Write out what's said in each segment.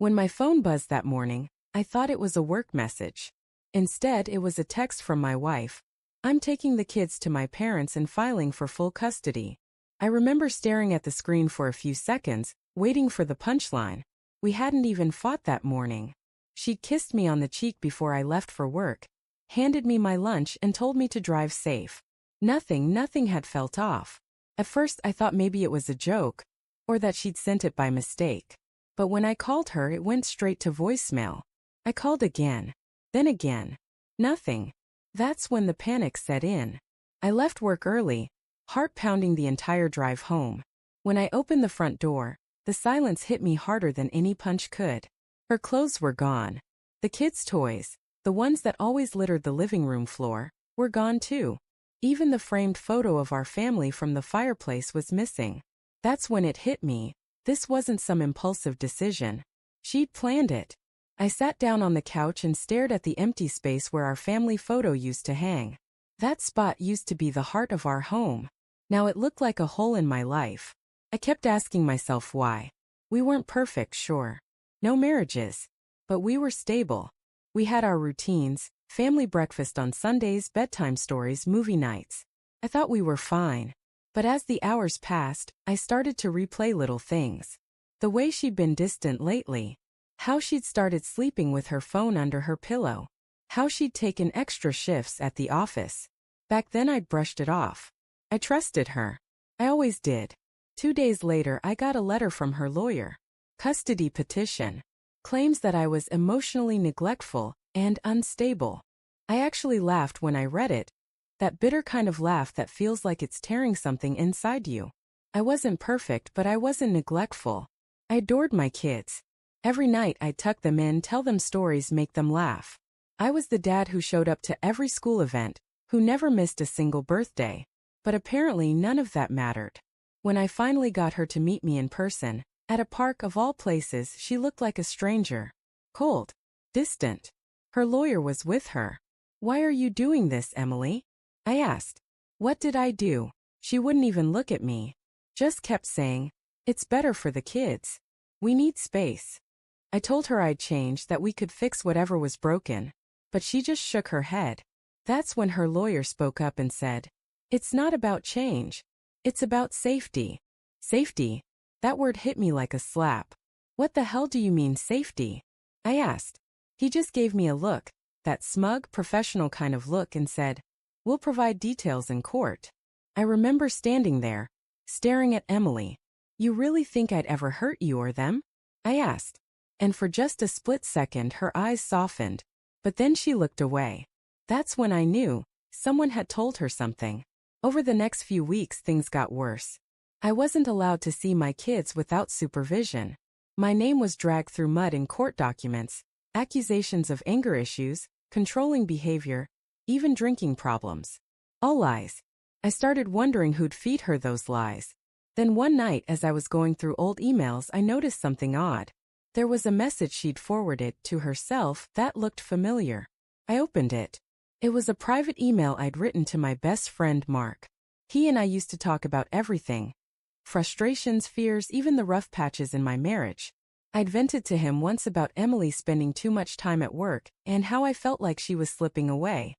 When my phone buzzed that morning, I thought it was a work message. Instead, it was a text from my wife. I'm taking the kids to my parents and filing for full custody. I remember staring at the screen for a few seconds, waiting for the punchline. We hadn't even fought that morning. She'd kissed me on the cheek before I left for work, handed me my lunch and told me to drive safe. Nothing had felt off. At first I thought maybe it was a joke, or that she'd sent it by mistake. But when I called her, it went straight to voicemail. I called again, then again. Nothing. That's when the panic set in. I left work early, heart pounding the entire drive home. When I opened the front door, the silence hit me harder than any punch could. Her clothes were gone. The kids' toys, the ones that always littered the living room floor, were gone too. Even the framed photo of our family from the fireplace was missing. That's when it hit me. This wasn't some impulsive decision. She'd planned it. I sat down on the couch and stared at the empty space where our family photo used to hang. That spot used to be the heart of our home. Now it looked like a hole in my life. I kept asking myself why. We weren't perfect, sure. No marriages. But we were stable. We had our routines, family breakfast on Sundays, bedtime stories, movie nights. I thought we were fine. But as the hours passed, I started to replay little things. The way she'd been distant lately. How she'd started sleeping with her phone under her pillow. How she'd taken extra shifts at the office. Back then I'd brushed it off. I trusted her. I always did. 2 days later I got a letter from her lawyer. Custody petition. Claims that I was emotionally neglectful and unstable. I actually laughed when I read it. That bitter kind of laugh that feels like it's tearing something inside you. I wasn't perfect, but I wasn't neglectful. I adored my kids. Every night I'd tuck them in, tell them stories, make them laugh. I was the dad who showed up to every school event, who never missed a single birthday. But apparently none of that mattered. When I finally got her to meet me in person, at a park of all places, she looked like a stranger. Cold. Distant. Her lawyer was with her. "Why are you doing this, Emily?" I asked. What did I do? She wouldn't even look at me. Just kept saying, "It's better for the kids. We need space." I told her I'd change, that we could fix whatever was broken. But she just shook her head. That's when her lawyer spoke up and said, "It's not about change. It's about safety." Safety? That word hit me like a slap. "What the hell do you mean, safety?" I asked. He just gave me a look, that smug, professional kind of look, and said, "We'll provide details in court." I remember standing there, staring at Emily. "You really think I'd ever hurt you or them?" I asked. And for just a split second her eyes softened, but then she looked away. That's when I knew someone had told her something. Over the next few weeks things got worse. I wasn't allowed to see my kids without supervision. My name was dragged through mud in court documents, accusations of anger issues, controlling behavior, even drinking problems. All lies. I started wondering who'd feed her those lies. Then one night as I was going through old emails I noticed something odd. There was a message she'd forwarded to herself that looked familiar. I opened it. It was a private email I'd written to my best friend Mark. He and I used to talk about everything. Frustrations, fears, even the rough patches in my marriage. I'd vented to him once about Emily spending too much time at work and how I felt like she was slipping away.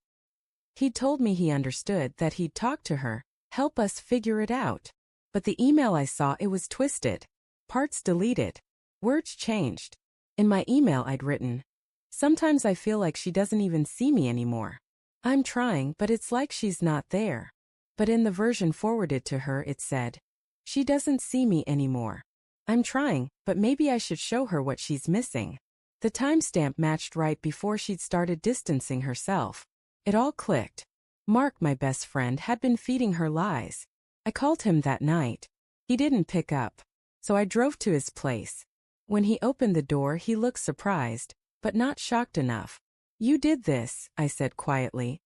He'd told me he understood, that he'd talk to her, help us figure it out. But the email I saw, it was twisted. Parts deleted. Words changed. In my email I'd written, "Sometimes I feel like she doesn't even see me anymore. I'm trying, but it's like she's not there." But in the version forwarded to her it said, "She doesn't see me anymore. I'm trying, but maybe I should show her what she's missing." The timestamp matched right before she'd started distancing herself. It all clicked. Mark, my best friend, had been feeding her lies. I called him that night. He didn't pick up. So I drove to his place. When he opened the door he looked surprised, but not shocked enough. "You did this," I said quietly.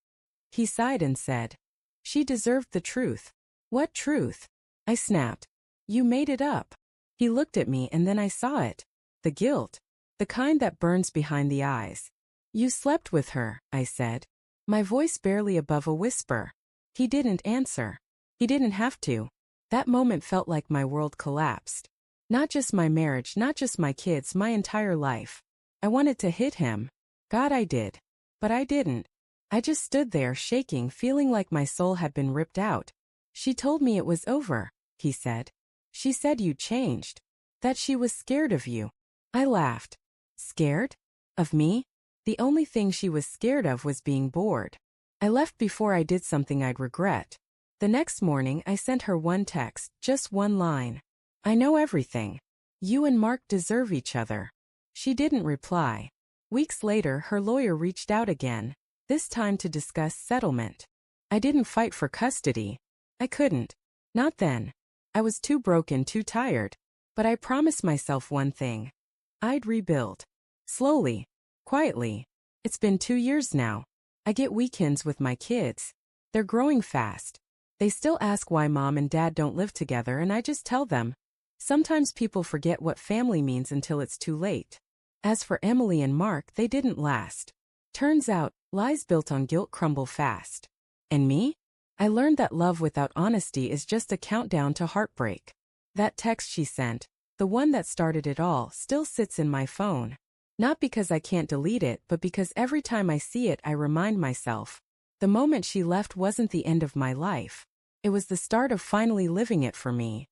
He sighed and said, "She deserved the truth." "What truth?" I snapped. "You made it up." He looked at me and then I saw it. The guilt. The kind that burns behind the eyes. "You slept with her," I said. My voice barely above a whisper. He didn't answer. He didn't have to. That moment felt like my world collapsed. Not just my marriage, not just my kids, my entire life. I wanted to hit him. God, I did. But I didn't. I just stood there shaking, feeling like my soul had been ripped out. She told me it was over, he said. She said you changed. That she was scared of you. I laughed. Scared? Of me? The only thing she was scared of was being bored. I left before I did something I'd regret. The next morning I sent her one text, just one line. I know everything. You and Mark deserve each other. She didn't reply. Weeks later, her lawyer reached out again, this time to discuss settlement. I didn't fight for custody. I couldn't. Not then. I was too broken, too tired. But I promised myself one thing. I'd rebuild. Slowly. Quietly. It's been 2 years now. I get weekends with my kids. They're growing fast. They still ask why mom and dad don't live together, and I just tell them. Sometimes people forget what family means until it's too late. As for Emily and Mark, they didn't last. Turns out, lies built on guilt crumble fast. And me? I learned that love without honesty is just a countdown to heartbreak. That text she sent, the one that started it all, still sits in my phone. Not because I can't delete it, but because every time I see it I remind myself. The moment she left wasn't the end of my life. It was the start of finally living it for me.